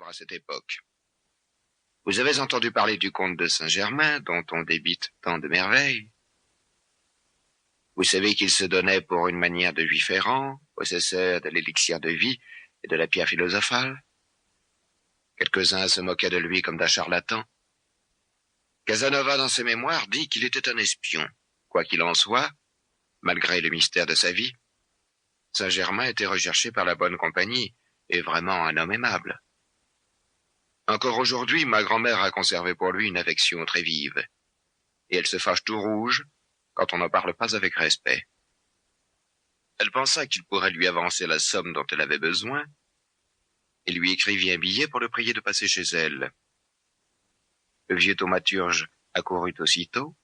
à cette époque. Vous avez entendu parler du comte de Saint-Germain, dont on débite tant de merveilles. Vous savez qu'il se donnait pour une manière de juif errant, possesseur de l'élixir de vie et de la pierre philosophale. Quelques-uns se moquaient de lui comme d'un charlatan. Casanova, dans ses mémoires, dit qu'il était un espion. Quoi qu'il en soit, malgré le mystère de sa vie, Saint-Germain était recherché par la bonne compagnie, et vraiment un homme aimable. Encore aujourd'hui, ma grand-mère a conservé pour lui une affection très vive, et elle se fâche tout rouge quand on n'en parle pas avec respect. Elle pensa qu'il pourrait lui avancer la somme dont elle avait besoin, et lui écrivit un billet pour le prier de passer chez elle. Le vieux thaumaturge accourut aussitôt,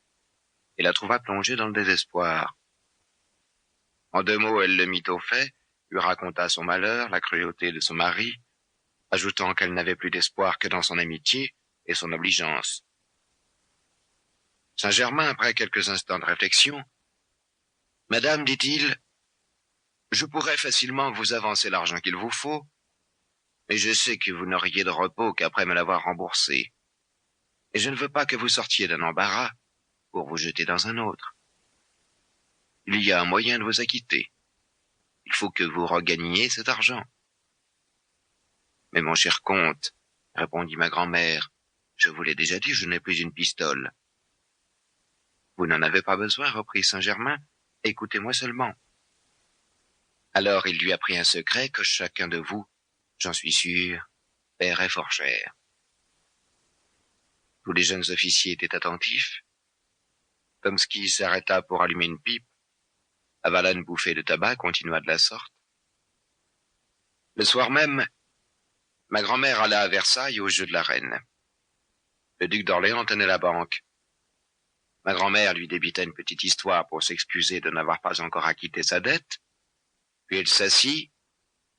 et la trouva plongée dans le désespoir. En 2 mots, elle le mit au fait, lui raconta son malheur, la cruauté de son mari, ajoutant qu'elle n'avait plus d'espoir que dans son amitié et son obligeance. Saint-Germain, après quelques instants de réflexion, « Madame, dit-il, je pourrais facilement vous avancer l'argent qu'il vous faut, mais je sais que vous n'auriez de repos qu'après me l'avoir remboursé, et je ne veux pas que vous sortiez d'un embarras pour vous jeter dans un autre. Il y a un moyen de vous acquitter. Il faut que vous regagniez cet argent. » « Mais mon cher comte, répondit ma grand-mère, je vous l'ai déjà dit, je n'ai plus une pistole. » « Vous n'en avez pas besoin, reprit Saint-Germain, écoutez-moi seulement. » Alors il lui apprit un secret que chacun de vous, j'en suis sûr, paierait fort cher. Tous les jeunes officiers étaient attentifs. Tomsky s'arrêta pour allumer une pipe, avala une bouffée de tabac, continua de la sorte. Le soir même, ma grand-mère alla à Versailles au jeu de la reine. Le duc d'Orléans tenait la banque. Ma grand-mère lui débita une petite histoire pour s'excuser de n'avoir pas encore acquitté sa dette, puis elle s'assit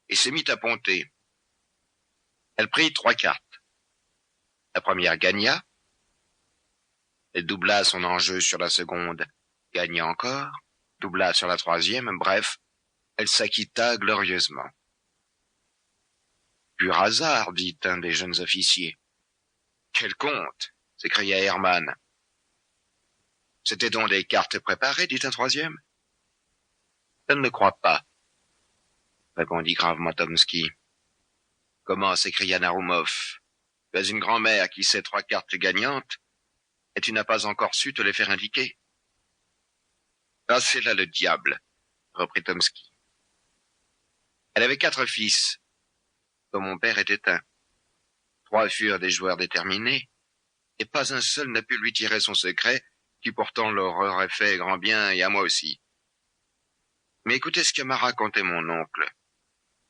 et se mit à ponter. Elle prit 3 cartes. La première gagna, elle doubla son enjeu sur la seconde, gagna encore, doubla sur la troisième, bref, elle s'acquitta glorieusement. « Pur hasard, dit un des jeunes officiers. »« Quel compte !» s'écria Hermann. « C'étaient donc des cartes préparées, dit un troisième. »« Je ne le crois pas, » répondit gravement Tomsky. « Comment ?» s'écria Narumov. « Tu as une grand-mère qui sait 3 cartes gagnantes, et tu n'as pas encore su te les faire indiquer. »« Ah, c'est là le diable, » reprit Tomsky. « Elle avait 4 fils, dont mon père était un. 3 furent des joueurs déterminés, et pas un seul n'a pu lui tirer son secret, qui pourtant leur aurait fait grand bien, et à moi aussi. Mais écoutez ce que m'a raconté mon oncle,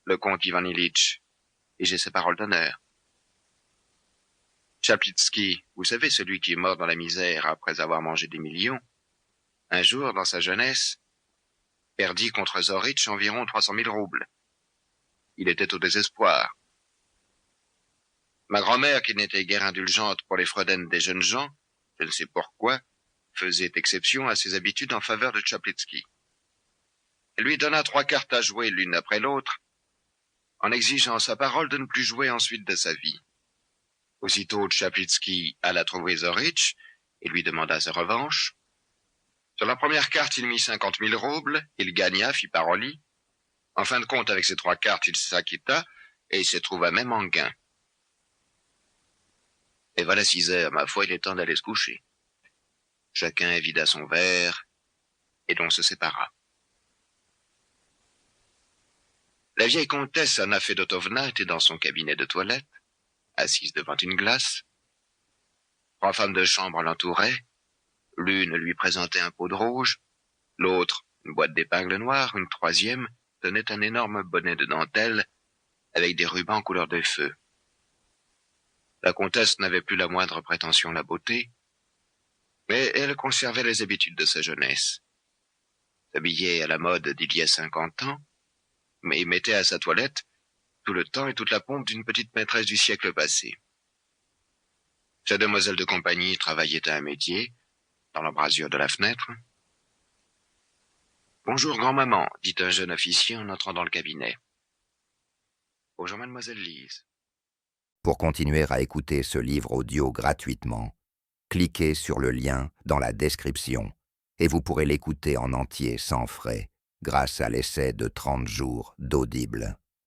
le comte Ivan Ilitch, et j'ai ses paroles d'honneur. Chaplitsky, vous savez, celui qui est mort dans la misère après avoir mangé des millions, un jour, dans sa jeunesse, perdit contre Zoritch environ 300 000 roubles. Il était au désespoir. Ma grand-mère, qui n'était guère indulgente pour les fredaines des jeunes gens, je ne sais pourquoi, faisait exception à ses habitudes en faveur de Chaplitsky. Elle lui donna 3 cartes à jouer l'une après l'autre, en exigeant sa parole de ne plus jouer ensuite de sa vie. Aussitôt, Chaplitsky alla trouver Zoritch et lui demanda sa revanche. Sur la première carte, il mit 50 000 roubles, il gagna, fit paroli. En fin de compte, avec ces 3 cartes, il s'acquitta et se trouva même en gain. Et voilà 6 heures, ma foi, il est temps d'aller se coucher. Chacun vida son verre, et l'on se sépara. La vieille comtesse Anna Fedotovna était dans son cabinet de toilette, assise devant une glace. 3 femmes de chambre l'entouraient. L'une lui présentait un pot de rouge, l'autre une boîte d'épingles noires, une troisième tenait un énorme bonnet de dentelle avec des rubans couleur de feu. La comtesse n'avait plus la moindre prétention à la beauté, mais elle conservait les habitudes de sa jeunesse. S'habillait à la mode d'il y a 50 ans, mais mettait à sa toilette tout le temps et toute la pompe d'une petite maîtresse du siècle passé. Sa demoiselle de compagnie travaillait à un métier, dans l'embrasure de la fenêtre. « Bonjour, grand-maman, » dit un jeune officier en entrant dans le cabinet. « Bonjour, mademoiselle Lise. » Pour continuer à écouter ce livre audio gratuitement, cliquez sur le lien dans la description et vous pourrez l'écouter en entier sans frais grâce à l'essai de 30 jours d'Audible.